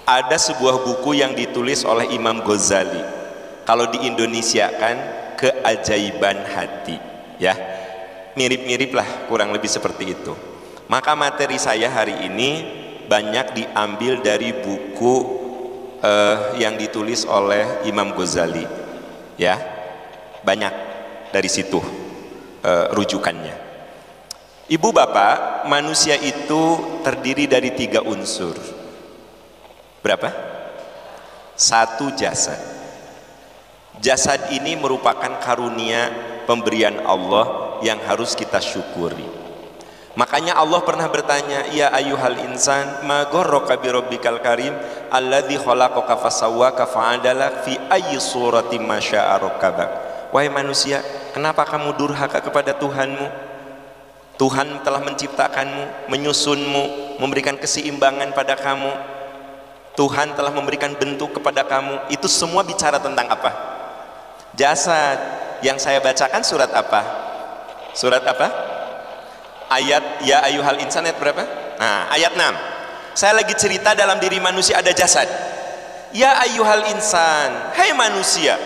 Ada sebuah buku yang ditulis oleh Imam Ghazali, kalau di Indonesia kan Keajaiban Hati, ya, mirip-mirip lah, kurang lebih seperti itu. Maka materi saya hari ini banyak diambil dari buku yang ditulis oleh Imam Ghazali, ya, banyak dari situ rujukannya. Ibu bapak, manusia itu terdiri dari 3 unsur. Berapa? 1 jasad. Jasad ini merupakan karunia pemberian Allah yang harus kita syukuri. Makanya Allah pernah bertanya, ya ayyuhal insan ma gharraka bi rabbikal karim alladzi khalaqaka fasawwaka fa'adalak fi ayyi suratin ma syaa rakkabak. Wahai manusia, kenapa kamu durhaka kepada Tuhanmu? Tuhan telah menciptakanmu, menyusunmu, memberikan keseimbangan pada kamu. Tuhan telah memberikan bentuk kepada kamu. Itu semua bicara tentang apa? Jasad. Yang saya bacakan surat apa? Surat apa? Ayat ya ayyuhal insan ayat berapa? Nah, ayat 6. Saya lagi cerita dalam diri manusia ada jasad. Ya ayyuhal insan, hai manusia,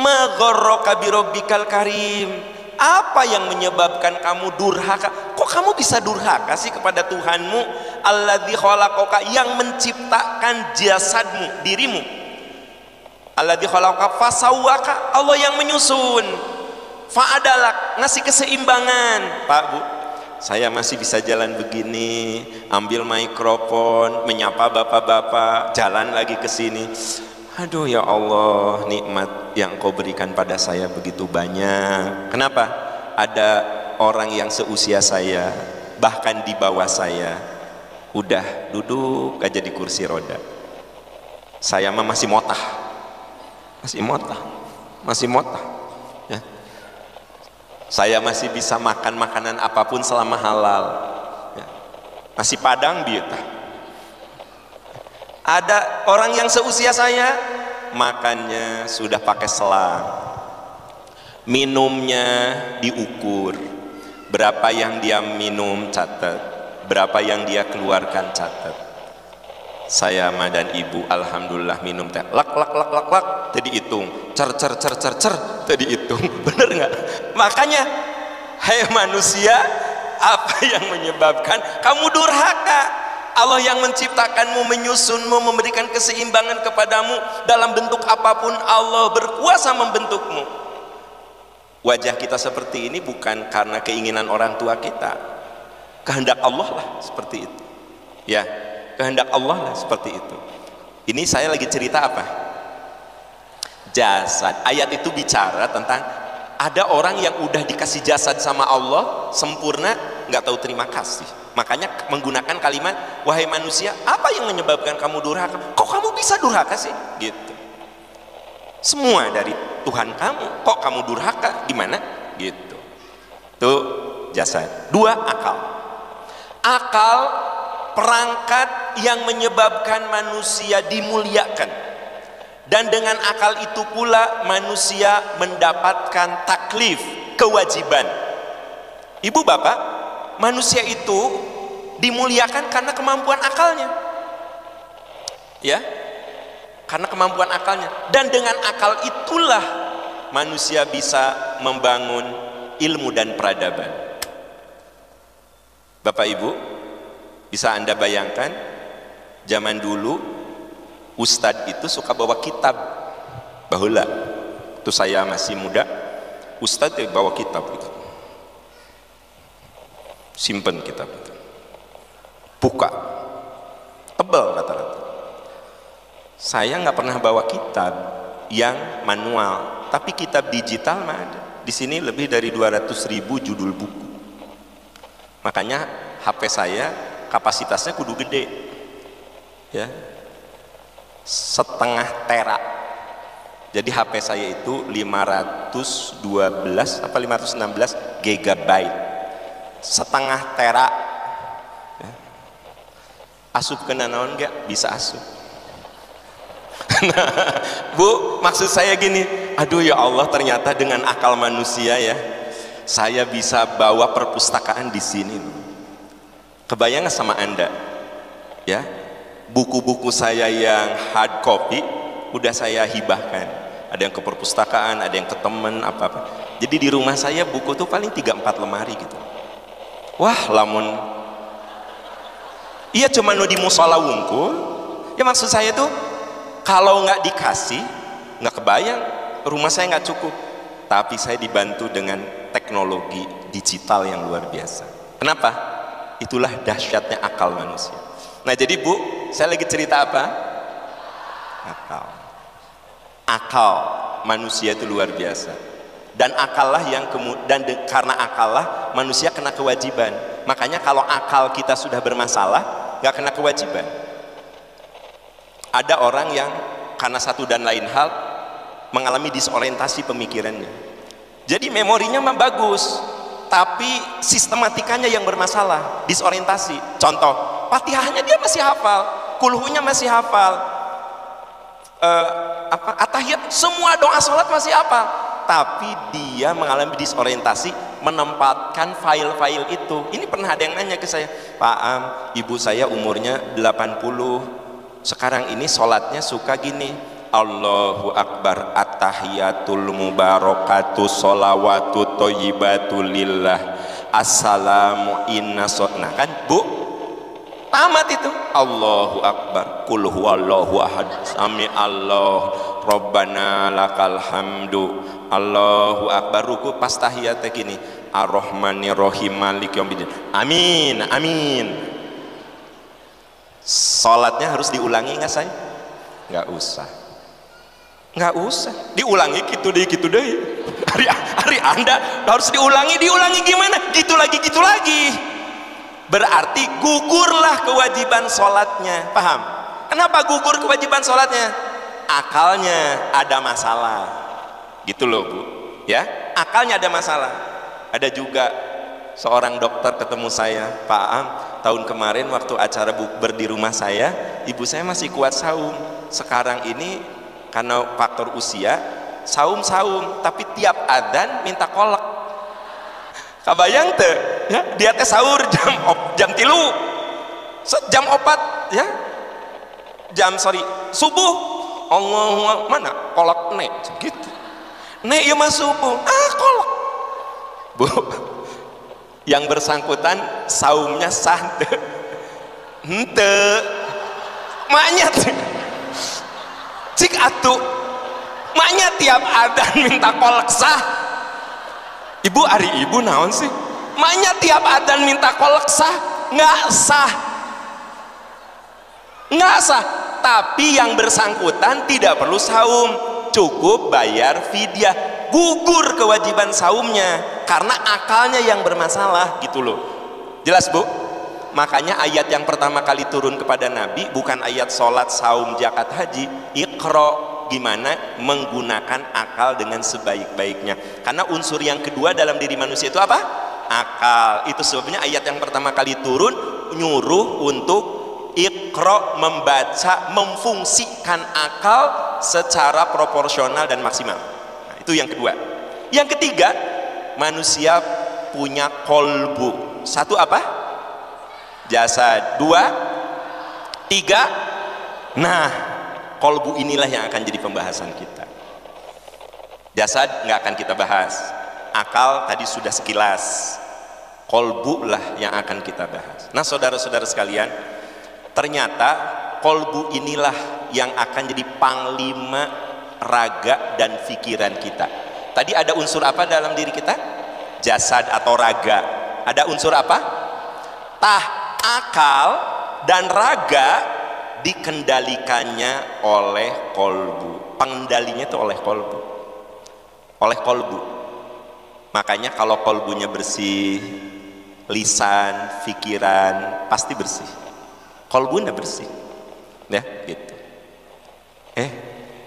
ma gharraka bi rabbikal karim. Apa yang menyebabkan kamu durhaka? Kok kamu bisa durhaka sih kepada Tuhanmu? Alladzi khalaqaka, yang menciptakan jasadmu, dirimu. Alladzi khalaqaka fasawwaka, Allah yang menyusun. Fa'adalak, ngasih keseimbangan. Pak, Bu, saya masih bisa jalan begini, ambil mikrofon, menyapa bapak-bapak, jalan lagi ke sini. Aduh ya Allah, nikmat yang Kau berikan pada saya begitu banyak. Kenapa? Ada orang yang seusia saya, bahkan di bawah saya, udah duduk aja di kursi roda. Saya mah masih motah, masih motah. Ya. Saya masih bisa makan makanan apapun selama halal, ya. Nasi padang bieta. Ada orang yang seusia saya makannya sudah pakai selang, minumnya diukur, berapa yang dia minum catat, berapa yang dia keluarkan catat. Saya ma dan ibu alhamdulillah minum teh lak lak lak lak lak tadi hitung, cer cer cer cer cer tadi hitung. Bener nggak? Makanya hai manusia, apa yang menyebabkan kamu durhaka? Allah yang menciptakanmu, menyusunmu, memberikan keseimbangan kepadamu dalam bentuk apapun. Allah berkuasa membentukmu. Wajah kita seperti ini bukan karena keinginan orang tua kita, kehendak Allah lah seperti itu, ya, kehendak Allah lah seperti itu. Ini saya lagi cerita apa? Jasad. Ayat itu bicara tentang ada orang yang udah dikasih jasad sama Allah sempurna, nggak tahu terima kasih. Makanya menggunakan kalimat, wahai manusia, apa yang menyebabkan kamu durhaka? Kok kamu bisa durhaka sih? Gitu. Semua dari Tuhan kamu, kok kamu durhaka? Gimana? Gitu. Tuh jasad. 2, akal. Akal, perangkat yang menyebabkan manusia dimuliakan. Dan dengan akal itu pula manusia mendapatkan taklif, kewajiban. Ibu bapak, manusia itu dimuliakan karena kemampuan akalnya, ya, karena kemampuan akalnya. Dan dengan akal itulah manusia bisa membangun ilmu dan peradaban. Bapak Ibu, bisa Anda bayangkan zaman dulu ustadz itu suka bawa kitab baheula. Itu saya masih muda, ustadz bawa kitab gitu. Simpen kitab itu, buka, tebal rata-rata. Saya nggak pernah bawa kitab yang manual, tapi kitab digital mah ada. Di sini lebih dari 200.000 judul buku. Makanya HP saya kapasitasnya kudu gede, ya, 1/2 tera. Jadi HP saya itu 512 apa 516 GB. 1/2 tera, ya. Asup kena naon gak? Bisa asup. Nah, Bu, maksud saya gini, aduh ya Allah, ternyata dengan akal manusia ya, saya bisa bawa perpustakaan di sini. Kebayang gak sama Anda? Ya, Buku-buku saya yang hard copy udah saya hibahkan, ada yang ke perpustakaan, ada yang ke temen apa-apa. Jadi di rumah saya buku tuh paling 3-4 lemari gitu. Wah, lamun iya cuma nu di musola wungkul. Ya maksud saya tuh kalau nggak dikasih nggak kebayang, rumah saya nggak cukup. Tapi saya dibantu dengan teknologi digital yang luar biasa. Kenapa? Itulah dahsyatnya akal manusia. Nah jadi Bu, saya lagi cerita apa? Akal. Akal manusia itu luar biasa. Dan akallah yang karena akallah manusia kena kewajiban. Makanya kalau akal kita sudah bermasalah, nggak kena kewajiban. Ada orang yang karena satu dan lain hal mengalami disorientasi pemikirannya. Jadi memorinya mah bagus, tapi sistematikanya yang bermasalah, disorientasi. Contoh, Fatihahnya dia masih hafal, kulhunya masih hafal, atahiyat, semua doa sholat masih hafal, tapi dia mengalami disorientasi menempatkan file-file itu. Ini pernah ada yang nanya ke saya, Pak Am, ibu saya umurnya 80, sekarang ini sholatnya suka gini, Allahu Akbar, at-tahiyatul mubarakatuh sholawatu thayyibatu lillah, assalamu inna nah kan Bu, tamat itu Allahu Akbar, qul huwallahu ahad, sami Allah, Rabbana lakal hamdu, Allahu Akbar, ruku pas tahiyatnya gini, Ar-Rahmanir Rahim Maliki Yaumiddin, amin amin. Salatnya harus diulangi nggak saya? Nggak usah, nggak usah diulangi, gitu deh. Hari Anda harus diulangi gimana? Gitu lagi. Berarti gugurlah kewajiban sholatnya. Paham? Kenapa gugur kewajiban sholatnya? Akalnya ada masalah. Gitu loh Bu. Ya, akalnya ada masalah. Ada juga seorang dokter ketemu saya, Pak Am, tahun kemarin waktu acara bukber di rumah saya, ibu saya masih kuat saum. Sekarang ini karena faktor usia, saum, tapi tiap adzan minta kolak. Kabayang teh, ya, dia teh sahur jam 3, jam 4, ya, subuh, Allah mana kolak nek, gitu, nek ya mas subuh, kolak, Bu, yang bersangkutan saumnya sah, ente, maknya, cik atuh, maknya tiap adzan minta kolak sah. Ibu ari ibu naon sih? Maknya tiap adzan minta kolak sah? Nggak sah. Tapi yang bersangkutan tidak perlu saum, cukup bayar fidyah, gugur kewajiban saumnya karena akalnya yang bermasalah, gitu loh. Jelas Bu? Makanya ayat yang pertama kali turun kepada Nabi bukan ayat sholat, saum, zakat, haji, Iqra, gimana menggunakan akal dengan sebaik-baiknya, karena unsur yang kedua dalam diri manusia itu apa? Akal. Itu sebabnya ayat yang pertama kali turun nyuruh untuk Iqra, membaca, memfungsikan akal secara proporsional dan maksimal. Nah, itu yang kedua. Yang ketiga, manusia punya kolbu. Satu apa? Jasad. 2, 3, nah kolbu inilah yang akan jadi pembahasan kita. Jasad nggak akan kita bahas, akal tadi sudah sekilas, kolbu lah yang akan kita bahas. Nah saudara-saudara sekalian, ternyata kolbu inilah yang akan jadi panglima raga dan pikiran kita. Tadi ada unsur apa dalam diri kita? Jasad atau raga. Ada unsur apa? Akal dan raga dikendalikannya oleh kolbu, pengendalinya itu oleh kolbu. Makanya kalau kolbunya bersih, lisan, pikiran pasti bersih, kolbunya bersih, ya gitu.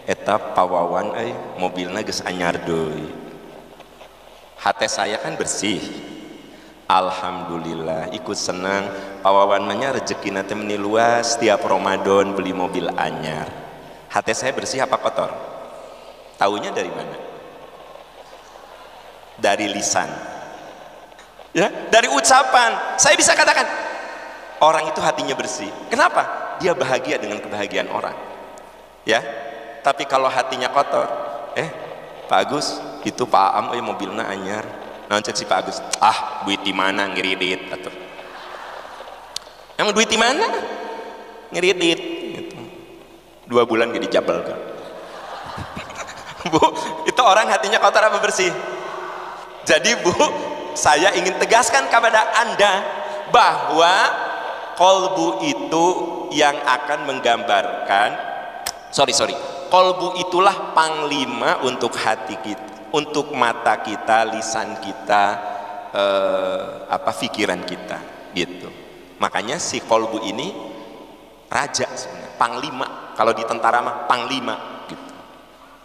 Eta pawawan mobilnya geus anyar deui, hati saya kan bersih, alhamdulillah, ikut senang. Pawawan manya rezeki nanti meni luas, tiap Ramadan beli mobil anyar. Hati saya bersih apa kotor? Taunya dari mana? Dari lisan, ya, dari ucapan. Saya bisa katakan orang itu hatinya bersih. Kenapa? dia bahagia dengan kebahagiaan orang, ya. Tapi kalau hatinya kotor, Pak Agus, itu Pak Am mobilnya anyar, nancek si Pak Agus, duit di mana ngiridit atau emang duit di mana ngiridit gitu. 2 bulan gak dijabal kan. Bu, itu orang hatinya kotor apa bersih? Jadi Bu, saya ingin tegaskan kepada Anda bahwa kolbu itu yang akan menggambarkan, kolbu itulah panglima untuk hati kita, untuk mata kita, lisan kita, pikiran kita, gitu. Makanya si kolbu ini raja sebenarnya, panglima. Kalau di tentara mah panglima, gitu.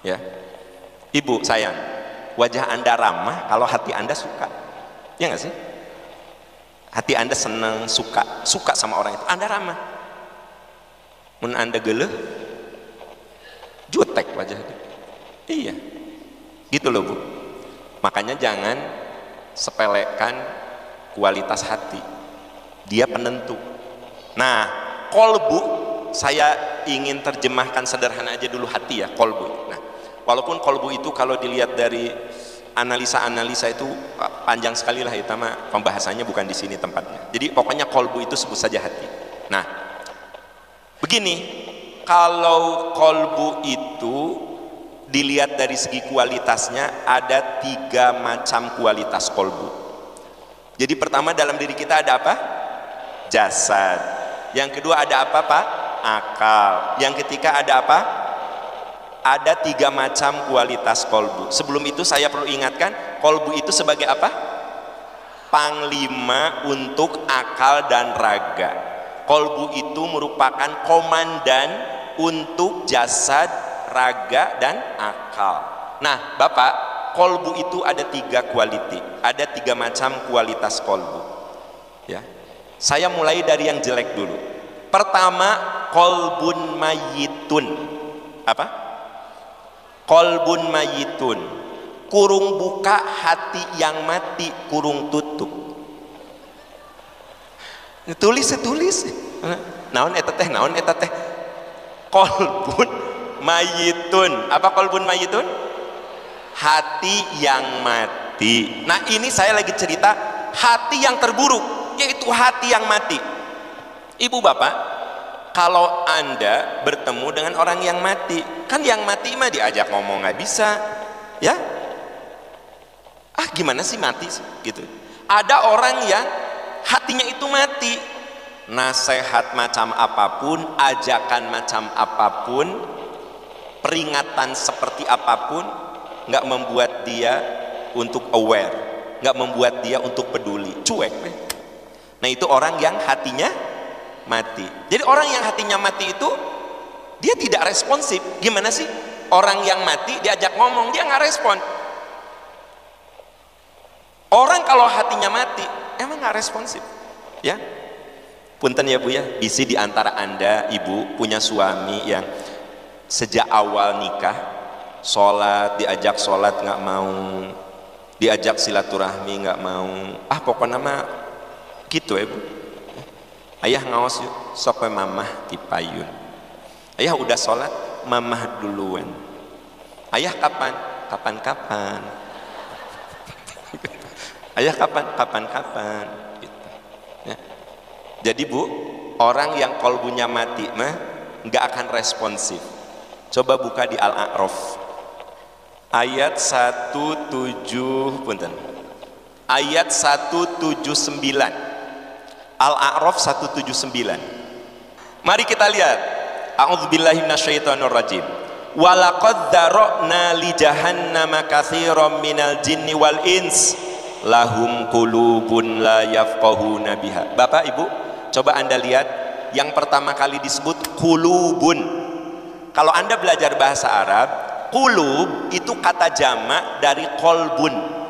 Ya, Ibu sayang, wajah Anda ramah kalau hati Anda suka, ya nggak sih? Hati Anda senang, suka sama orang itu, Anda ramah. Mun Anda geleh, jutek wajahnya. Iya, gitu loh Bu. Makanya jangan sepelekan kualitas hati, dia penentu. Nah, kolbu saya ingin terjemahkan sederhana aja dulu, hati ya, kolbu. Nah, walaupun kolbu itu kalau dilihat dari analisa itu panjang sekali lah, itu mah pembahasannya bukan di sini tempatnya. Jadi pokoknya kolbu itu sebut saja hati. Nah, begini, kalau kolbu itu dilihat dari segi kualitasnya ada 3 macam kualitas kolbu. Jadi pertama, dalam diri kita ada apa? Jasad. Yang kedua ada apa Pak? Akal. Yang ketiga ada apa? Ada 3 macam kualitas kolbu. Sebelum itu saya perlu ingatkan, kolbu itu sebagai apa? Panglima untuk akal dan raga. Kolbu itu merupakan komandan untuk jasad, raga, dan akal. Nah Bapak, kolbu itu ada 3 quality, ada 3 macam kualitas kolbu, ya. Saya mulai dari yang jelek dulu. Pertama, kolbun mayitun. Apa? Kolbun mayitun, kurung buka, hati yang mati, kurung tutup. Tulis. Naon eta teh? Kolbun mayitun. Apa kolbun mayitun? Hati yang mati. Nah, ini saya lagi cerita hati yang terburuk, yaitu hati yang mati. Ibu bapak, kalau Anda bertemu dengan orang yang mati, kan yang mati mah diajak ngomong nggak bisa, ya? Gimana sih mati gitu? Ada orang yang hatinya itu mati, nasihat macam apapun, ajakan macam apapun, peringatan seperti apapun, nggak membuat dia untuk aware, nggak membuat dia untuk peduli, cuek. Nah, itu orang yang hatinya mati. Jadi orang yang hatinya mati itu dia tidak responsif. Gimana sih orang yang mati diajak ngomong dia nggak respon? Orang kalau hatinya mati emang nggak responsif, ya. Punten ya Bu ya, isi di antara Anda Ibu punya suami yang sejak awal nikah sholat, diajak sholat nggak mau, diajak silaturahmi nggak mau, pokoknya mah gitu ya Bu. Ayah ngaos yuk, sok we mamah dipayun. Ayah udah sholat, mamah duluan. Ayah kapan? Kapan-kapan. Ayah kapan-kapan. Gitu. Ya. Jadi Bu, orang yang kolbunya mati mah nggak akan responsif. Coba buka di Al-A'raf ayat 17, punten. Ayat 179. Al-A'raf 179. Mari kita lihat. A'udzubillahi minasyaitonirrajim. Walaqad dzara'na li jahannama katsiran minal jinni wal ins lahum qulubun la yafqahuna biha. Bapak Ibu, coba Anda lihat yang pertama kali disebut qulubun. Kalau Anda belajar bahasa Arab, qulub itu kata jamak dari qalbun.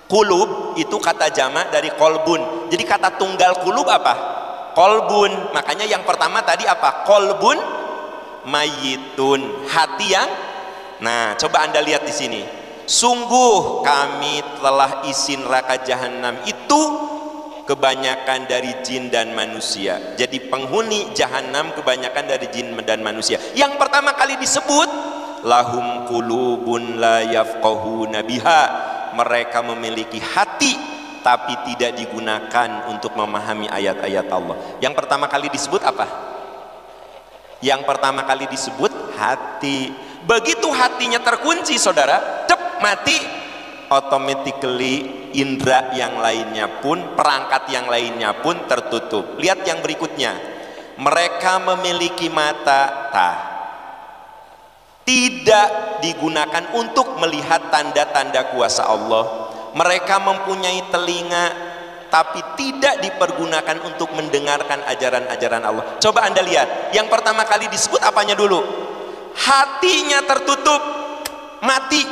Kulub itu kata jamak dari kolbun. Jadi kata tunggal kulub apa? Kolbun. Makanya yang pertama tadi apa? Kolbun mayitun, hati yang. Nah, coba Anda lihat di sini. Sungguh kami telah isi neraka jahanam itu kebanyakan dari jin dan manusia. Jadi penghuni jahanam kebanyakan dari jin dan manusia. Yang pertama kali disebut lahum qulubun la yafqahuna biha, mereka memiliki hati tapi tidak digunakan untuk memahami ayat-ayat Allah. Yang pertama kali disebut apa? Yang pertama kali disebut hati. Begitu hatinya terkunci saudara, cep mati, automatically indera yang lainnya pun, perangkat yang lainnya pun tertutup. Lihat yang berikutnya, mereka memiliki mata tidak digunakan untuk melihat tanda-tanda kuasa Allah. Mereka mempunyai telinga tapi tidak dipergunakan untuk mendengarkan ajaran-ajaran Allah. Coba Anda lihat, yang pertama kali disebut apanya dulu? Hatinya tertutup, mati.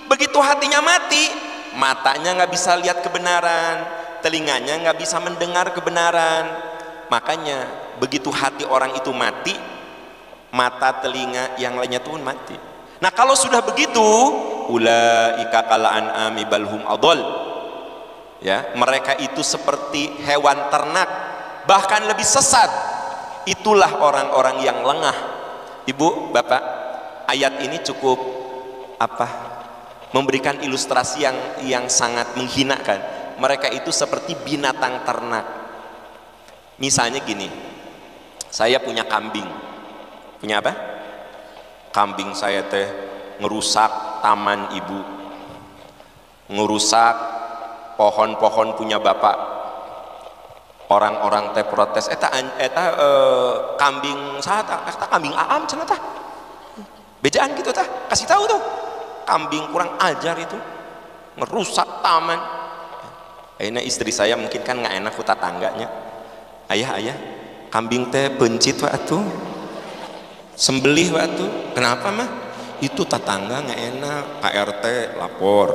Begitu hatinya mati, matanya nggak bisa lihat kebenaran, telinganya nggak bisa mendengar kebenaran. Makanya begitu hati orang itu mati, mata, telinga, yang lainnya pun mati. Nah kalau sudah begitu, ulaika kal an'ami bal hum adall. Ya, mereka itu seperti hewan ternak, bahkan lebih sesat. Itulah orang-orang yang lengah. Ibu, Bapak, ayat ini cukup memberikan ilustrasi yang sangat menghinakan. Mereka itu seperti binatang ternak. Misalnya gini, saya punya kambing. Punya apa? Kambing saya teh ngerusak taman ibu, ngerusak pohon-pohon punya bapak. Orang-orang teh protes, kambing saha eta kambing aam cenah tah. Bejaan gitu tah, kasih tahu tuh. Kambing kurang ajar itu, ngerusak taman. Akhirnya istri saya mungkin kan nggak enak ku tatangganya. Ayah, kambing teh bencit wa atuh. Sembelih wa atuh. Kenapa mah? Itu tetangga nggak enak, Pak RT lapor,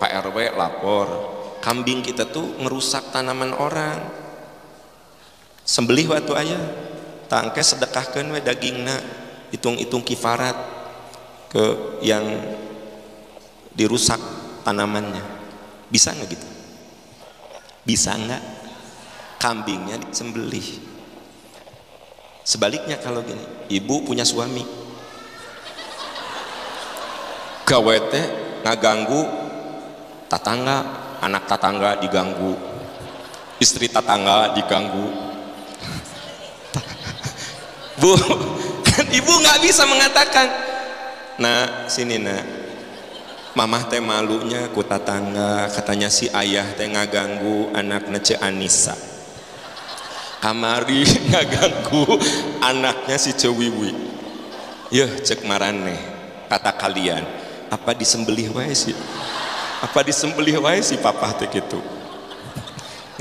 Pak RW lapor. Kambing kita tuh ngerusak tanaman orang. Sembelih waktu ayah, tangke sedekahkan we dagingna, hitung-hitung kifarat ke yang dirusak tanamannya. Bisa nggak gitu? Bisa nggak? Kambingnya disembelih. Sebaliknya kalau gini, ibu punya suami, gawe teh ngaganggu tetangga, anak tetangga diganggu, istri tetangga diganggu. Bu, kan ibu nggak bisa mengatakan, nah sini nak, mamah teh malunya ku tetangga, katanya si ayah teh ngaganggu anaknya ce Anissa, kamari ngaganggu anaknya si ce Wiwi. Yeuh cek marane, kata kalian, apa disembelih wae sih? Apa disembelih wae si papa teh gitu?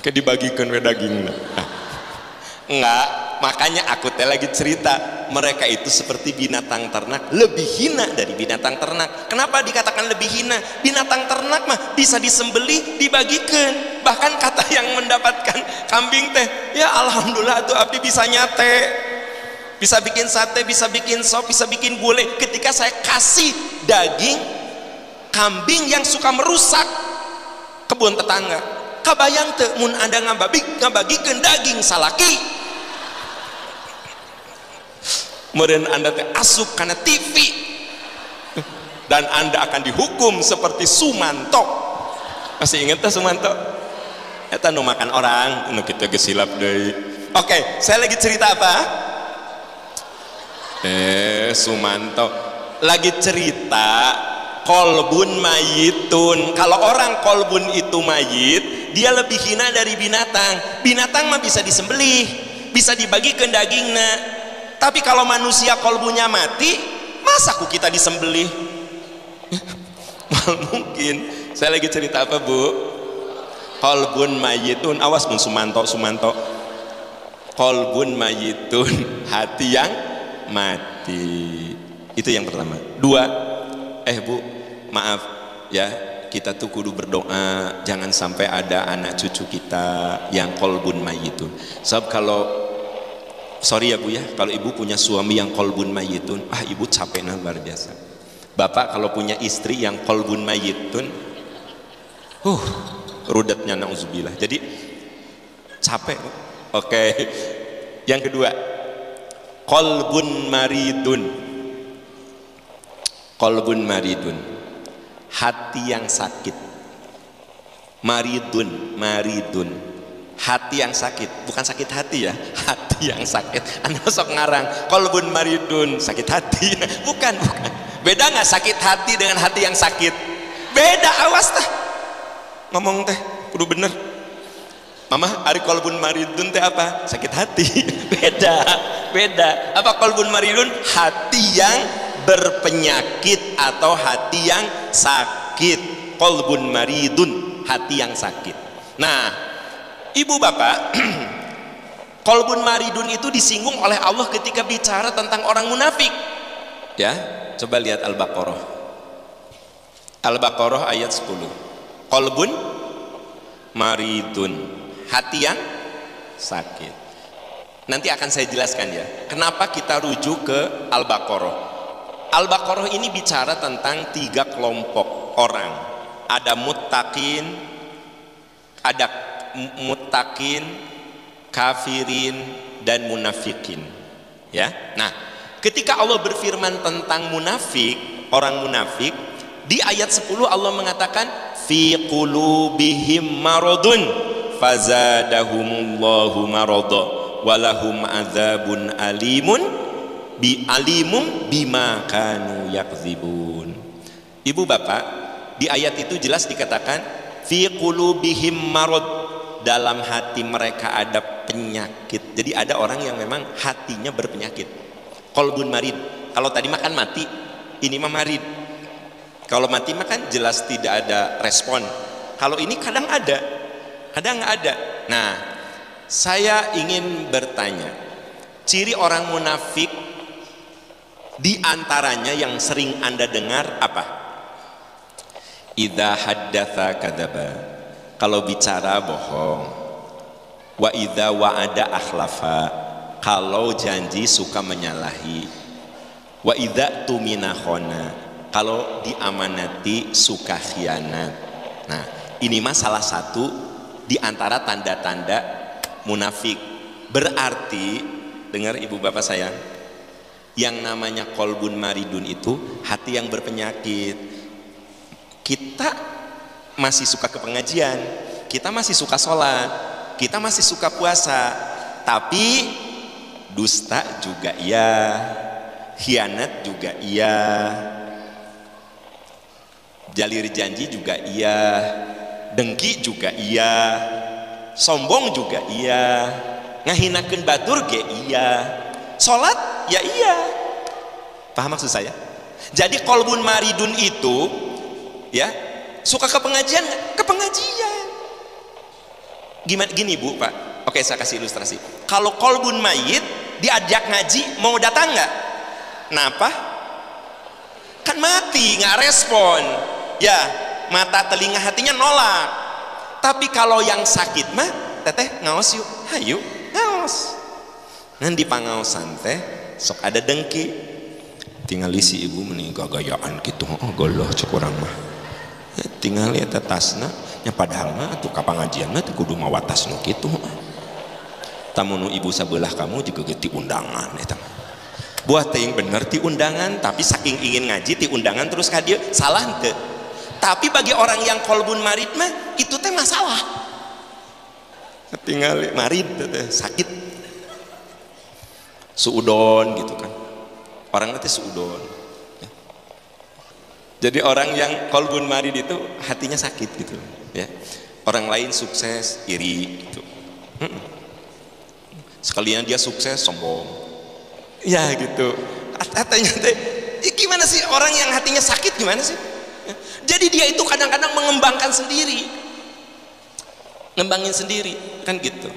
Kayak dibagikan we dagingna. Nah, enggak. Makanya aku teh lagi cerita, mereka itu seperti binatang ternak, lebih hina dari binatang ternak. Kenapa dikatakan lebih hina? Binatang ternak mah bisa disembelih, dibagikan. Bahkan kata yang mendapatkan kambing teh, ya alhamdulillah tuh abdi bisa nyate, bisa bikin sate, bisa bikin sop, bisa bikin gulai. Ketika saya kasih daging kambing yang suka merusak kebun tetangga, kabayang teu mun Anda ngabagikan daging salaki, kemudian Anda teh asup karena TV dan Anda akan dihukum seperti Sumanto. Masih ingat tuh Sumanto? Eta nu makan orang, nu kita gesilap deui. Oke, saya lagi cerita apa? Sumanto lagi cerita kolbun mayitun. Kalau orang kolbun itu mayit, dia lebih hina dari binatang. Binatang mah bisa disembelih, bisa dibagikan dagingna. Tapi kalau manusia kolbunya mati, masa ku kita disembelih? Mal mungkin. Saya lagi cerita apa bu? Kolbun mayitun, awas mun Sumanto. Kolbun mayitun, hati yang mati. Itu yang pertama. Dua, bu, maaf ya, kita tuh kudu berdoa jangan sampai ada anak cucu kita yang kolbun mayitun. Sebab kalau sorry ya bu ya, kalau ibu punya suami yang kolbun mayitun, ibu capeknya luar biasa. Bapak kalau punya istri yang kolbun mayitun, rudatnya nauzubillah. Jadi Capek. Oke. Yang kedua, qalbun maridun. Qalbun maridun, hati yang sakit. Maridun, maridun, hati yang sakit, bukan sakit hati ya, hati yang sakit. Anda sok ngarang qalbun maridun, sakit hati. Bukan, bukan. Beda nggak sakit hati dengan hati yang sakit? Beda, awas teh. Ngomong teh kudu bener. Mama, ari qalbun maridun teh apa? Sakit hati. Beda, beda. Apa qalbun maridun? Hati yang berpenyakit atau hati yang sakit. Qalbun maridun, hati yang sakit. Nah, ibu bapak, qalbun maridun itu disinggung oleh Allah ketika bicara tentang orang munafik. Ya, coba lihat Al-Baqarah. Al-Baqarah ayat 10. Qalbun maridun, hati yang sakit. Nanti akan saya jelaskan ya, kenapa kita rujuk ke Al-Baqarah. Al-Baqarah ini bicara tentang 3 kelompok orang. Ada muttaqin, kafirin, dan munafikin. Ya. Nah, ketika Allah berfirman tentang munafik, orang munafik, di ayat 10 Allah mengatakan fi qulubihim maradun fazadahumullahu marada walahum adzabun alimun bima kanu yakzibun. Ibu bapak, di ayat itu jelas dikatakan fi qulubihim marad, dalam hati mereka ada penyakit. Jadi ada orang yang memang hatinya berpenyakit. Qalbun marid. Kalau tadi makan mati, ini mah marid. Kalau mati makan jelas tidak ada respon. Kalau ini kadang ada, kadang nggak ada. Nah, saya ingin bertanya, ciri orang munafik di antaranya yang sering Anda dengar apa? Idza haddatsa kadzaba, kalau bicara bohong. Wa idza wa'ada akhlafa, kalau janji suka menyalahi. Wa idza tumina khana, kalau diamanati suka khianat. Nah, ini mah salah satu di antara tanda-tanda munafik. Berarti, dengar ibu bapak sayang, yang namanya qalbun maridun itu hati yang berpenyakit. Kita masih suka ke pengajian, kita masih suka sholat, kita masih suka puasa, tapi dusta juga iya, khianat juga iya, jalir janji juga iya, dengki juga iya, sombong juga iya, ngahinakeun batur ge iya, sholat ya iya. Paham maksud saya? Jadi qalbun maridun itu ya, suka ke pengajian, ke pengajian. Gimana gini Bu, Pak? Oke, saya kasih ilustrasi. Kalau qalbun mayit diajak ngaji, mau datang nggak? Kenapa? Kan mati, nggak respon. Ya, mata telinga hatinya nolak. Tapi kalau yang sakit mah, teteh ngaos yuk, hayu ngaos. Ngan di pangaosan teh sok ada dengki, tinggal si ibu meni gagayaan gitu. Oh goloh cek urang mah ya, tinggal lihat tasna nya, padahal mah tuh ka pangajian mah teh kudu mawa tas nu kitu. Tamunu ibu sabelah kamu juga ti undangan eta. Buat teuing bener ti undangan, tapi saking ingin ngaji ti undangan terus ka dieu, salah henteu. Tapi bagi orang yang qalbun marid mah itu teh masalah. Tinggal marid teh sakit. Suudon gitu kan, orang nanti suudon ya. Jadi orang yang qalbun marid itu hatinya sakit gitu ya. Orang lain sukses iri gitu. Sekalian dia sukses sombong ya gitu. Katanya teh gimana sih orang yang hatinya sakit gimana sih ya? Jadi dia itu kadang-kadang mengembangkan sendiri, ngembangin sendiri kan gitu,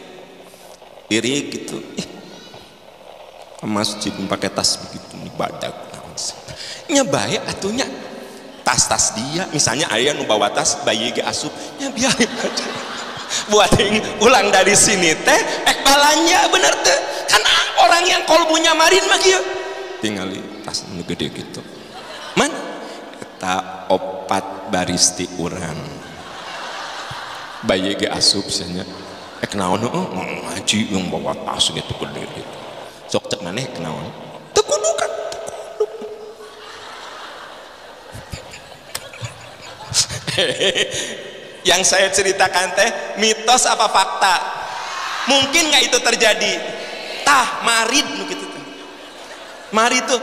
iri gitu. Masjid pakai tas begitu badak nya baik atunya tas-tas dia, misalnya ayah nu bawa tas bayi ge asup nya biarin aja. Buat ulang dari sini teh balanya bener teh kan orang yang kolbunya marin mah kieu tingali tas nu gede gitu man eta opat baristi urang bayi ge asup nya Kenaon ngaji yang bawa tas gitu gede gitu. Sok cek maneh kenaon? Teu kudu kan. Yang saya ceritakan teh mitos apa fakta? Mungkin nggak itu terjadi? Tah marid nu kitu teh. Marid tuh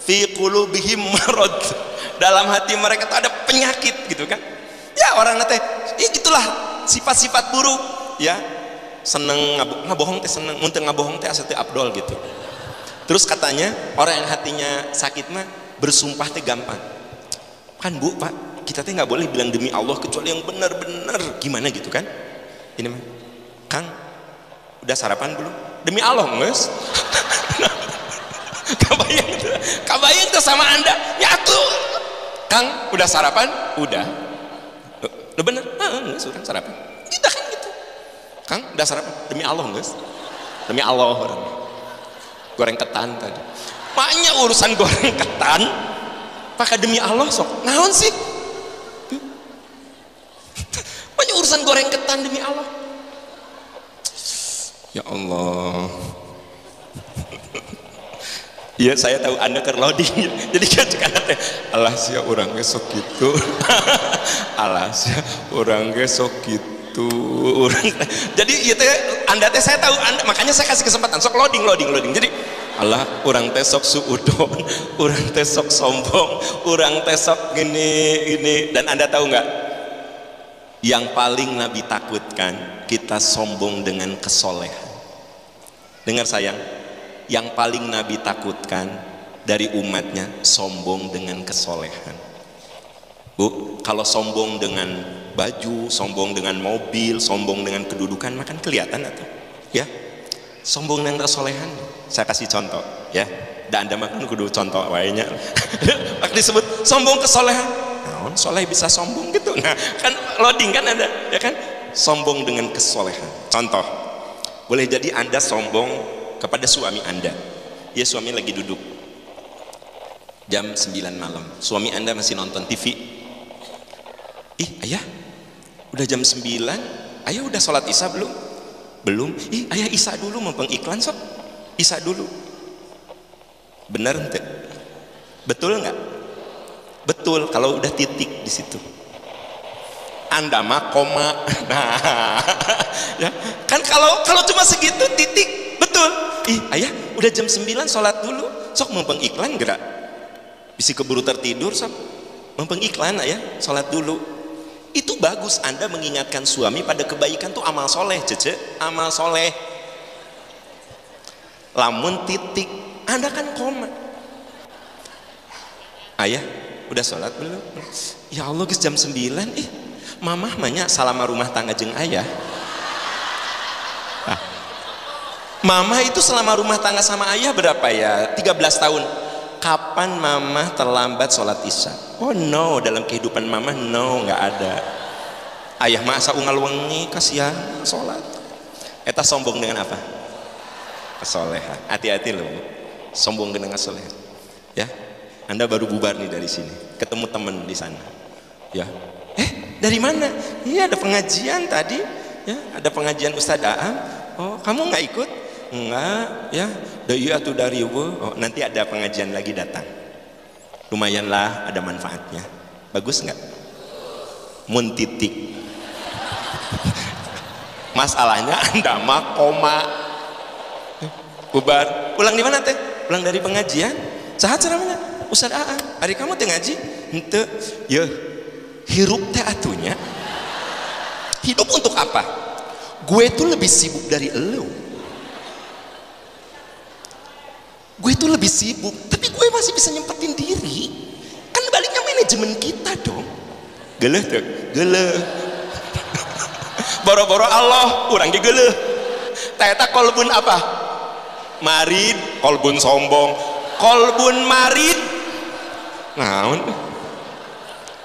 fi qulubihim marad. Dalam hati mereka tuh ada penyakit gitu kan. Ya orang teh itulah sifat-sifat buruk ya. Seneng ngabohong teh seneng, mun teu ngabohong teh asa teu afdol gitu. Terus katanya orang yang hatinya sakit mah bersumpah teh gampang. Kan Bu, Pak, kita teh nggak boleh bilang demi Allah kecuali yang benar-benar gimana gitu kan. Ini mah Kang udah sarapan belum? Demi Allah nges. Kabayang tuh sama Anda nyatu. Kang udah sarapan? Udah. Udah bener? Nges, udah sarapan. Kita kan gitu. Kang udah sarapan? Demi Allah nges. Demi Allah orang. Goreng ketan tadi. Maknya urusan goreng ketan pakai demi Allah sok. Naon sih? Maknya urusan goreng ketan demi Allah. Ya Allah. Ya saya tahu Anda ke loading. Jadi kan teh alah sia urang ge sok kitu. Alah sia urang ge sok kitu. Jadi ieu teh Anda teh saya tahu Anda, makanya saya kasih kesempatan sok loading. Jadi alah urang teh sok suudon, urang teh sok sombong, urang teh sok gini dan Anda tahu nggak? Yang paling Nabi takutkan kita sombong dengan kesolehan. Dengar sayang, yang paling Nabi takutkan dari umatnya sombong dengan kesolehan. Bu, kalau sombong dengan baju, sombong dengan mobil, sombong dengan kedudukan, makan kelihatan atau ya? Sombong dengan kesolehan. Saya kasih contoh ya. Dan Anda makan kudu contoh wayanya. Mak disebut sombong kesolehan. Nah, soleh bisa sombong gitu. Nah, kan loading kan ada, ya kan? Sombong dengan kesolehan. Contoh, boleh jadi Anda sombong kepada suami Anda. Ya, suami lagi duduk jam 9 malam, suami Anda masih nonton TV. Ih ayah udah jam 9, ayah udah sholat isya belum? Belum. Ih ayah isya dulu, mau pengiklan sok isya dulu. Bener ente? Betul nggak? Betul kalau udah titik di situ. Anda mah koma. Nah ya kan, kalau cuma segitu titik betul. Ih ayah udah jam 9 sholat dulu, sok mumpung iklan gerak bisi keburu tertidur, sok mumpung iklan ayah sholat dulu. Itu bagus Anda mengingatkan suami pada kebaikan tuh amal soleh, cece, amal soleh. Lamun titik Anda kan koma. Ayah udah sholat belum? Ya Allah guys jam 9. Ih mamah banyak salama rumah tangga jeng ayah. Nah, mama itu selama rumah tangga sama ayah berapa ya? 13 tahun. Kapan mama terlambat sholat isya? Oh no, dalam kehidupan mama no, nggak ada. Ayah masa unggal wengi kasihan sholat. Eta sombong dengan apa? Kesolehan. Hati-hati loh, sombong dengan kesolehan. Ya, Anda baru bubar nih dari sini, ketemu temen di sana. Ya, dari mana? Iya ada pengajian tadi. Ya, ada pengajian Ustadz Aam. Oh, kamu nggak ikut? Enggak, ya. Iya tuh dari oh, nanti ada pengajian lagi datang. Lumayanlah ada manfaatnya. Bagus nggak? Mun titik. Masalahnya Anda mah koma. Bubar. Pulang di mana teh? Pulang dari pengajian. Sahat ceramahnya. Ustadz Aam, hari kamu teh ngaji? Henteu. Ya. Hirup teh atunya. Hidup untuk apa? Gue tuh lebih sibuk dari elu. Gue tuh lebih sibuk, tapi gue masih bisa nyempetin diri. Kan baliknya manajemen kita dong. Geleh tuh, geleh. Boro-boro Allah, orang ge geleh. Ternyata kolbun apa? Marid, kolbun sombong, kolbun marid. Naon?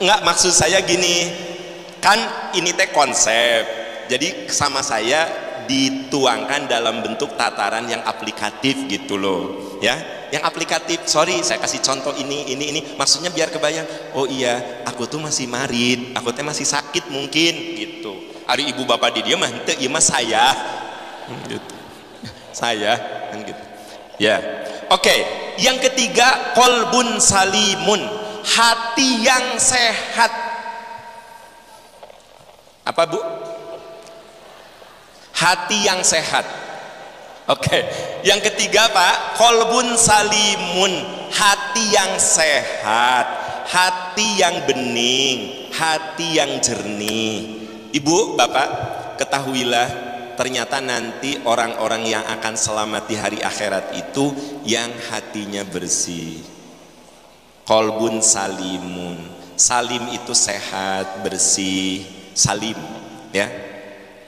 Enggak, maksud saya gini, kan ini teh konsep. Jadi sama saya dituangkan dalam bentuk tataran yang aplikatif gitu loh. Ya, yang aplikatif. Sorry, saya kasih contoh ini. Maksudnya biar kebayang. Oh iya, aku tuh masih marid, aku tuh masih sakit mungkin gitu. Ari ibu bapak di dia mah henteu ieu mah saya. Gitu. Saya kan gitu. Ya. Oke, yang ketiga qalbun salimun, hati yang sehat. Apa Bu? Hati yang sehat. Oke, yang ketiga Pak, qalbun salimun, hati yang sehat, hati yang bening, hati yang jernih. Ibu, Bapak, ketahuilah ternyata nanti orang-orang yang akan selamat di hari akhirat itu yang hatinya bersih. Qalbun salimun, salim itu sehat, bersih, salim, ya.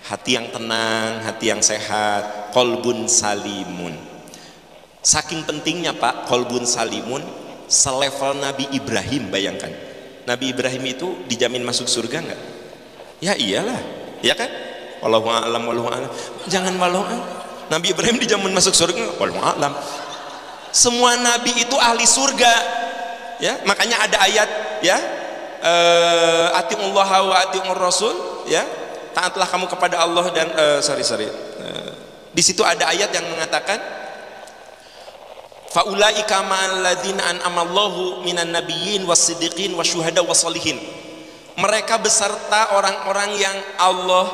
Hati yang tenang, hati yang sehat, qalbun salimun. Saking pentingnya Pak, qalbun salimun, selevel Nabi Ibrahim. Bayangkan, Nabi Ibrahim itu dijamin masuk surga nggak? Ya iyalah, ya kan? Wallahu a'lam, wallahu a'lam. Jangan wallahu a'lam. Nabi Ibrahim dijamin masuk surga, wallahu a'lam. Semua nabi itu ahli surga, ya. Makanya ada ayat, ya, atiullaha wa atiur rasul, ya. Taatlah kamu kepada Allah dan di situ ada ayat yang mengatakan faulaika ma'al ladzina an'amallahu minan nabiyyin wasiddiqin wasyuhada wassalihin. Mereka beserta orang-orang yang Allah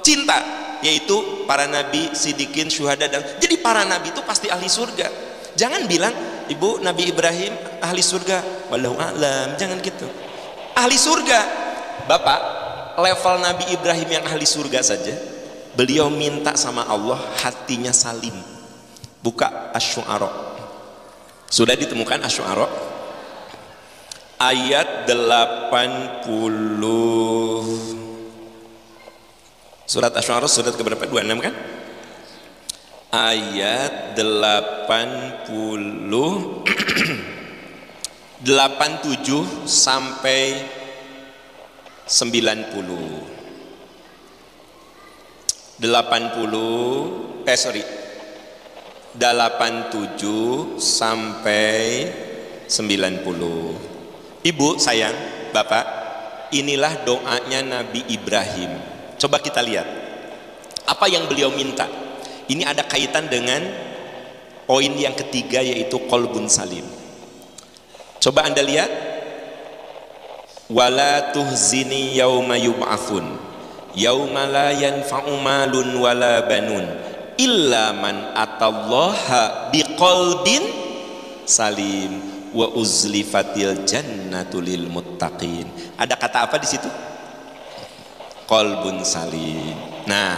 cinta, yaitu para nabi, siddiqin, syuhada, dan jadi para nabi itu pasti ahli surga. Jangan bilang ibu Nabi Ibrahim ahli surga, wallahu a'lam, jangan gitu. Ahli surga. Bapak, level Nabi Ibrahim yang ahli surga saja, beliau minta sama Allah hatinya salim. Buka Asy-Syu'ara. Sudah ditemukan Asy-Syu'ara ayat 80. Surat Asy-Syu'ara surat keberapa? 26 kan? Ayat 80 87 sampai 90. 87 sampai 90. Ibu sayang, Bapak, inilah doanya Nabi Ibrahim. Coba kita lihat apa yang beliau minta. Ini ada kaitan dengan poin yang ketiga, yaitu qalbun salim. Coba Anda lihat, wala tuhzini yauma yub'atsun yauma la yanfa'u malun wala banun illa man atallaha biqalbin salim wa uzlifatil jannatu lil muttaqin. Ada kata apa di situ? Qalbun salim. Nah,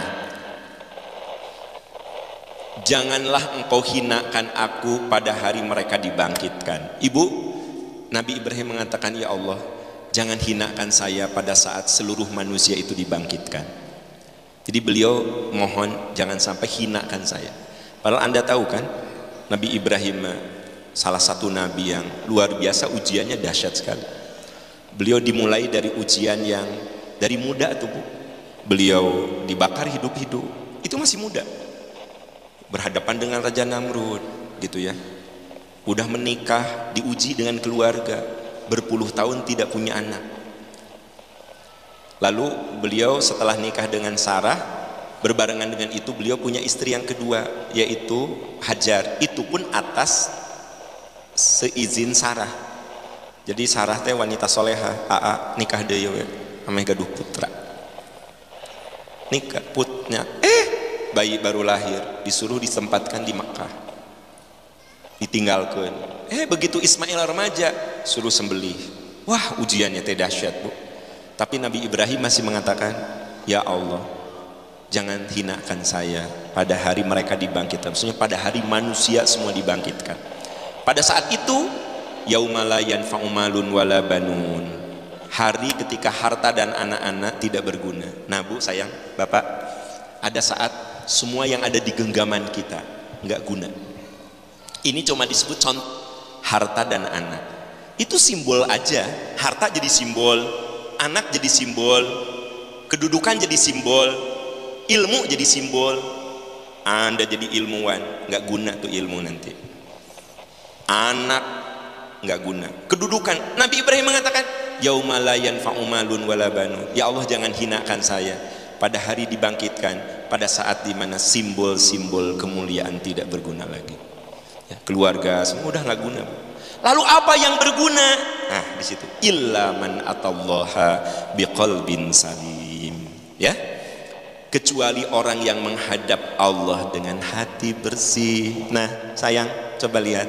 janganlah engkau hinakan aku pada hari mereka dibangkitkan. Ibu, Nabi Ibrahim mengatakan, ya Allah, jangan hinakan saya pada saat seluruh manusia itu dibangkitkan. Jadi beliau mohon jangan sampai hinakan saya. Padahal Anda tahu kan, Nabi Ibrahim salah satu nabi yang luar biasa, ujiannya dahsyat sekali. Beliau dimulai dari ujian yang dari muda tuh Bu. Beliau dibakar hidup-hidup, itu masih muda, berhadapan dengan Raja Namrud gitu ya. Udah menikah, diuji dengan keluarga, berpuluh tahun tidak punya anak. Lalu beliau setelah nikah dengan Sarah, berbarengan dengan itu beliau punya istri yang kedua, yaitu Hajar. Itu pun atas seizin Sarah. Jadi Sarah teh wanita soleha, nikah deui we ame gaduh putra. Nikah putnya, bayi baru lahir disuruh ditempatkan di Makkah. Ditinggalkan. Begitu Ismail remaja, suruh sembelih. Wah, ujiannya teh dahsyat, Bu. Tapi Nabi Ibrahim masih mengatakan, ya Allah, jangan hinakan saya pada hari mereka dibangkitkan. Maksudnya pada hari manusia semua dibangkitkan. Pada saat itu, yaumala yanfa'u malun wala banun. Hari ketika harta dan anak-anak tidak berguna. Nah Bu, sayang, Bapak, ada saat semua yang ada di genggaman kita nggak guna. Ini cuma disebut contoh, harta dan anak. Itu simbol aja. Harta jadi simbol, anak jadi simbol, kedudukan jadi simbol, ilmu jadi simbol. Anda jadi ilmuwan, nggak guna tuh ilmu nanti. Anak nggak guna, kedudukan. Nabi Ibrahim mengatakan, yauma la yanfa'u malun wala banun. Ya Allah, jangan hinakan saya pada hari dibangkitkan, pada saat dimana simbol-simbol kemuliaan tidak berguna lagi. Ya, keluarga semua udah nggak guna. Lalu apa yang berguna? Nah, di situ illa man atallaha biqalbin salim. Ya, kecuali orang yang menghadap Allah dengan hati bersih. Nah, sayang, coba lihat.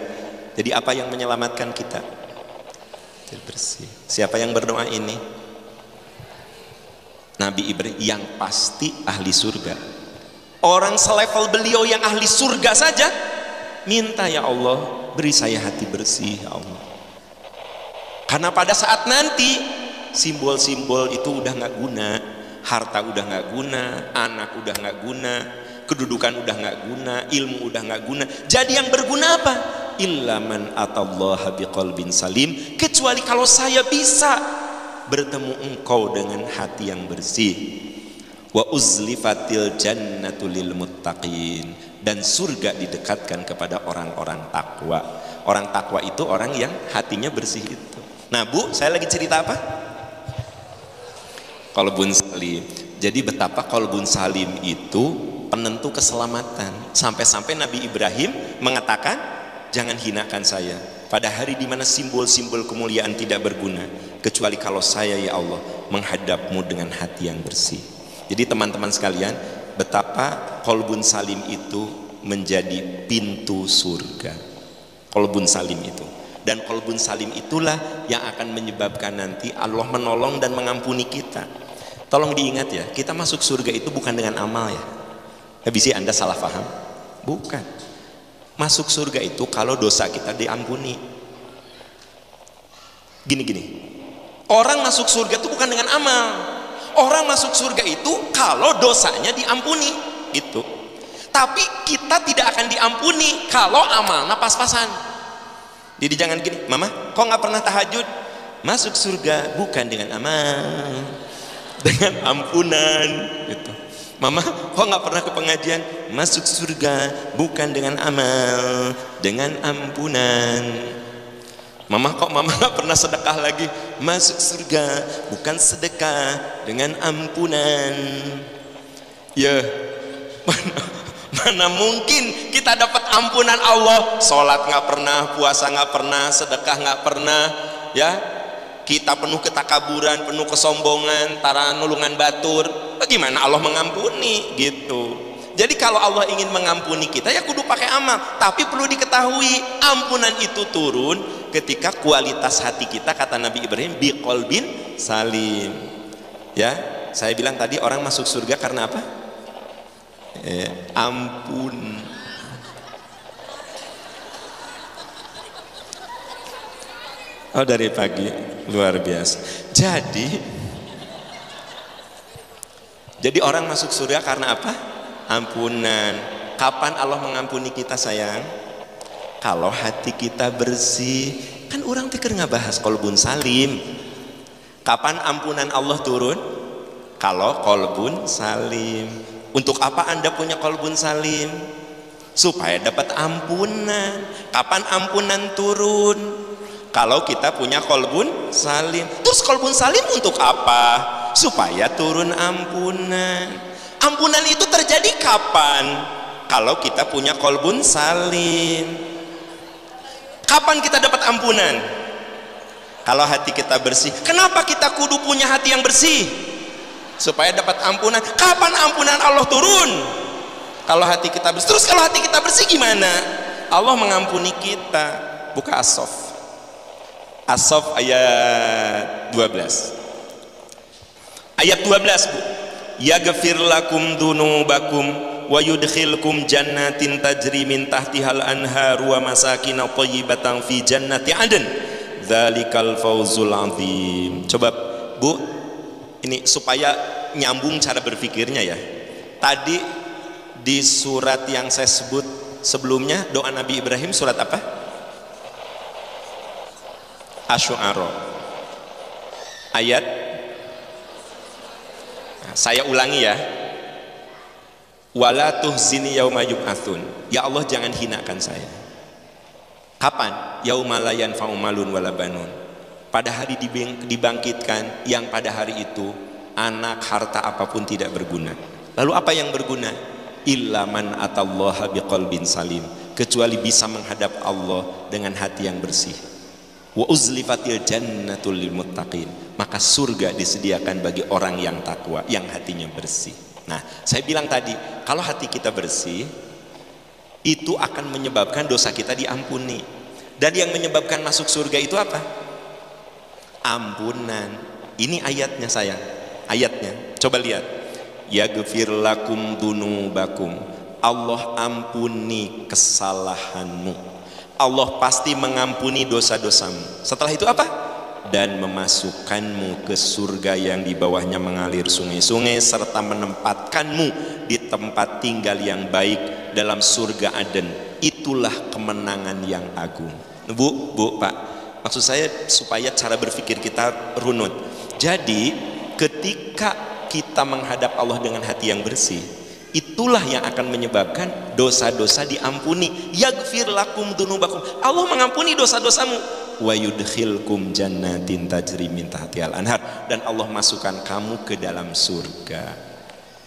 Jadi apa yang menyelamatkan kita? Hati bersih. Siapa yang berdoa ini? Nabi Ibrahim, yang pasti ahli surga. Orang selevel beliau yang ahli surga saja minta, ya Allah, beri saya hati bersih, ya Allah. Karena pada saat nanti simbol-simbol itu udah nggak guna, harta udah nggak guna, anak udah nggak guna, kedudukan udah nggak guna, ilmu udah nggak guna. Jadi yang berguna apa? Illa man atallaha biqalbin salim, kecuali kalau saya bisa bertemu engkau dengan hati yang bersih. Wa uzlifatil jannatu lil muttaqin, dan surga didekatkan kepada orang-orang takwa. Orang takwa itu orang yang hatinya bersih itu. Nah Bu, saya lagi cerita apa? Qalbun salim. Jadi betapa qalbun salim itu penentu keselamatan. Sampai-sampai Nabi Ibrahim mengatakan, jangan hinakan saya pada hari dimana simbol-simbol kemuliaan tidak berguna, kecuali kalau saya, ya Allah, menghadapmu dengan hati yang bersih. Jadi teman-teman sekalian, betapa qalbun salim itu menjadi pintu surga. Qalbun salim itu, dan qalbun salim itulah yang akan menyebabkan nanti Allah menolong dan mengampuni kita. Tolong diingat ya, kita masuk surga itu bukan dengan amal ya. Habis Anda salah paham? Bukan. Masuk surga itu kalau dosa kita diampuni. Gini-gini, orang masuk surga itu bukan dengan amal. Orang masuk surga itu kalau dosanya diampuni, gitu. Tapi kita tidak akan diampuni kalau amalnya pas-pasan. Jadi jangan gini, Mama, kok nggak pernah tahajud? Masuk surga bukan dengan amal, dengan ampunan, gitu. Mama, kok nggak pernah ke pengajian? Masuk surga bukan dengan amal, dengan ampunan. Mama, kok mama nggak pernah sedekah lagi? Masuk surga bukan sedekah, dengan ampunan. Ya, mana mungkin kita dapat ampunan Allah? Sholat nggak pernah, puasa nggak pernah, sedekah nggak pernah, ya. Kita penuh ketakaburan, penuh kesombongan, tara nulungan batur. Bagaimana Allah mengampuni, gitu. Jadi kalau Allah ingin mengampuni kita, ya kudu pakai amal. Tapi perlu diketahui, ampunan itu turun ketika kualitas hati kita, kata Nabi Ibrahim, biqalbin salim. Ya, saya bilang tadi orang masuk surga karena apa? Ampun. Oh, dari pagi luar biasa. Jadi orang masuk surga karena apa? Ampunan. Kapan Allah mengampuni kita, sayang? Kalau hati kita bersih. Kan orang tikir nggak bahas qalbun salim. Kapan ampunan Allah turun? Kalau qalbun salim. Untuk apa Anda punya qalbun salim? Supaya dapat ampunan. Kapan ampunan turun? Kalau kita punya qalbun salim. Terus qalbun salim untuk apa? Supaya turun ampunan. Ampunan itu terjadi kapan? Kalau kita punya qalbun salim. Kapan kita dapat ampunan? Kalau hati kita bersih. Kenapa kita kudu punya hati yang bersih? Supaya dapat ampunan. Kapan ampunan Allah turun? Kalau hati kita bersih. Terus kalau hati kita bersih gimana? Allah mengampuni kita. Buka As-Saff. As-Saff ayat 12. Ayat 12, Bu. Yaghfir lakum dunubakum wa yudkhilkum jannatin tajri min tahtihal anharu wa masakin thayyibatan fi jannati adn. Dzalikal fawzul azim. Coba Bu, ini supaya nyambung cara berpikirnya ya. Tadi di surat yang saya sebut sebelumnya, doa Nabi Ibrahim, surat apa? Asy-Syu'ara ayat, nah, saya ulangi ya, wala tuhzini yauma yub'atsun. Ya Allah, jangan hinakan saya. Kapan? Yauma la yanfa'u malun wala banun. Pada hari dibangkitkan, yang pada hari itu anak, harta apapun tidak berguna. Lalu apa yang berguna? Illa man atallaha biqalbin salim, kecuali bisa menghadap Allah dengan hati yang bersih. Wa uzlifatil jannatul lil muttaqin, maka surga disediakan bagi orang yang takwa, yang hatinya bersih. Nah, saya bilang tadi, kalau hati kita bersih, itu akan menyebabkan dosa kita diampuni. Dan yang menyebabkan masuk surga itu apa? Ampunan. Ini ayatnya sayang, ayatnya. Coba lihat. Yaghfir lakum dunubakum. Allah ampuni kesalahanmu. Allah pasti mengampuni dosa-dosamu. Setelah itu apa? Dan memasukkanmu ke surga yang di bawahnya mengalir sungai-sungai, serta menempatkanmu di tempat tinggal yang baik dalam surga Aden. Itulah kemenangan yang agung. Bu, Pak, maksud saya supaya cara berpikir kita runut. Jadi ketika kita menghadap Allah dengan hati yang bersih, itulah yang akan menyebabkan dosa-dosa diampuni. Yaghfir lakum dunubakum, Allah mengampuni dosa-dosamu. Wa yudkhilkum jannatin tajri min tahtihal anhar, dan Allah masukkan kamu ke dalam surga,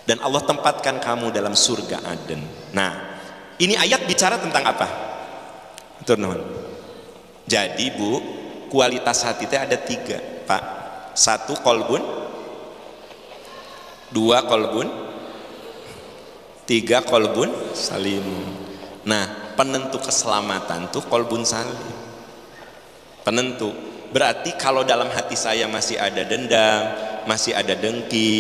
dan Allah tempatkan kamu dalam surga Aden. Nah, ini ayat bicara tentang apa? Turun. Jadi Bu, kualitas hati itu ada 3 Pak. 1 kolbun, 2 kolbun, 3 kolbun salim. Nah, penentu keselamatan tuh kolbun salim. Penentu. Berarti kalau dalam hati saya masih ada dendam, masih ada dengki,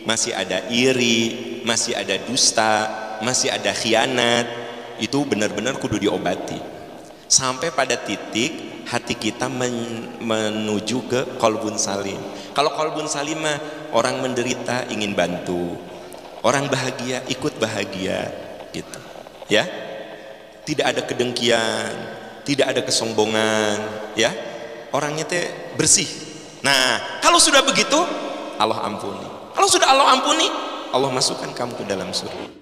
masih ada iri, masih ada dusta, masih ada khianat, itu benar-benar kudu diobati. Sampai pada titik hati kita menuju ke kolbun salim. Kalau kolbun salim mah orang menderita ingin bantu, orang bahagia ikut bahagia, gitu. Ya, tidak ada kedengkian, tidak ada kesombongan, ya. Orangnya teh bersih. Nah, kalau sudah begitu, Allah ampuni. Kalau sudah Allah ampuni, Allah masukkan kamu ke dalam surga.